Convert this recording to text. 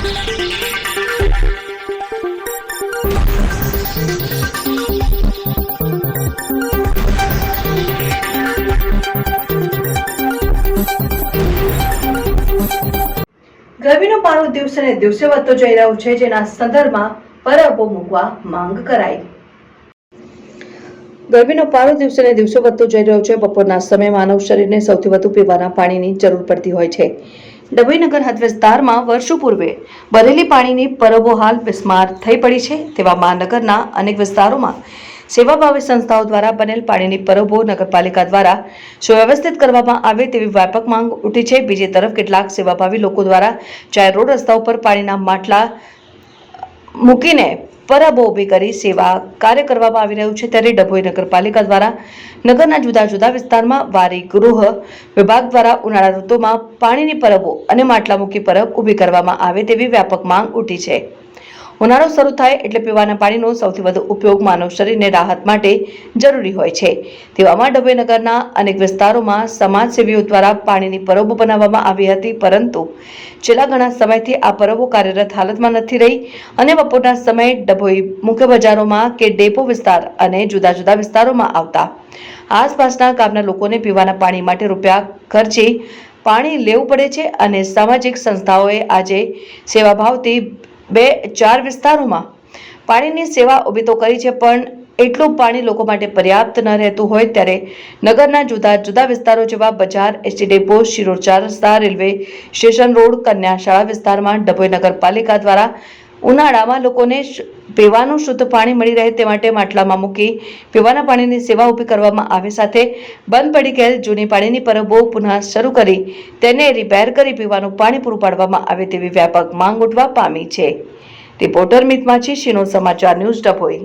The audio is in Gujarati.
ગરમીનો પારો દિવસે ને દિવસે વધતો જઈ રહ્યો છે, જેના સંદર્ભમાં પરબો મૂકવા માંગ કરાઈ। ગરમીનો પારો દિવસે ને દિવસે વધતો જઈ રહ્યો છે। બપોરના સમયે માનવ શરીરને સૌથી વધુ પીવાના પાણીની જરૂર પડતી હોય છે। ડભોઈનગર હદ વિસ્તારમાં વર્ષો પૂર્વે ભરેલી પાણીની પરબો હાલ બિસ્માર થઈ પડી છે। તેવામાં નગરના અનેક વિસ્તારોમાં સેવાભાવી સંસ્થાઓ દ્વારા બનેલ પાણીની પરબો નગરપાલિકા દ્વારા સુવ્યવસ્થિત કરવામાં આવે તેવી વ્યાપક માંગ ઉઠી છે। બીજી તરફ કેટલાક સેવાભાવી લોકો દ્વારા જાહેર રોડ રસ્તાઓ પર પાણીના માટલા મૂકીને પરબો ઊભી કરી સેવા કાર્ય કરવામાં આવી રહ્યું છે। ત્યારે ડભોઈ નગરપાલિકા દ્વારા નગરના જુદા જુદા વિસ્તારમાં વારી ગૃહ વિભાગ દ્વારા ઉનાળા ઋતુમાં પાણીની પરબો અને માટલા મૂકી પરબ ઊભી કરવામાં આવે તેવી વ્યાપક માંગ ઉઠી છે। ઉનાળો શરૂ થાય એટલે પીવાના પાણીનો સૌથી વધુ ઉપયોગ માનવ શરીરને રાહત માટે જરૂરી હોય છે। તેવામાં ડભોઈ નગરના અનેક વિસ્તારોમાં સમાજસેવીઓ દ્વારા પાણીની પરબો બનાવવામાં આવી હતી, પરંતુ છેલ્લા ઘણા સમયથી આ પરબો કાર્યરત હાલતમાં નથી રહી અને બપોરના સમયે ડભોઈ મુખ્ય બજારોમાં કે ડેપો વિસ્તાર અને જુદા જુદા વિસ્તારોમાં આવતા આસપાસના ગામના લોકોને પીવાના પાણી માટે રૂપિયા ખર્ચી પાણી લેવું પડે છે અને સામાજિક સંસ્થાઓએ આજે સેવાભાવથી 2-4 વિસ્તારોમાં પાણીની સેવા ઊભી તો કરી છે, પણ એટલું પાણી લોકો માટે પર્યાપ્ત ન રહેતું હોય ત્યારે નગરના જુદા જુદા વિસ્તારો જેવા બજાર, એસટી ડેપો, શિરોડ 4 રસ્તા, રેલવે સ્ટેશન રોડ, કન્યા શાળા વિસ્તારમાં ડભોઈ નગરપાલિકા દ્વારા ઉનાળામાં લોકોને પીવાનું શુદ્ધ પાણી મળી રહે તે માટે માટલામાં મૂકી પીવાના પાણીની સેવા ઊભી કરવામાં આવે, સાથે બંધ પડી ગયેલ જૂની પાણીની પરબો પુનઃ શરૂ કરી તેને રિપેર કરી પીવાનું પાણી પૂરું પાડવામાં આવે તેવી વ્યાપક માંગ ઉઠવા પામી છે। રિપોર્ટર મિત માછી, શિનોર સમાચાર ન્યૂઝ, ડભોઈ।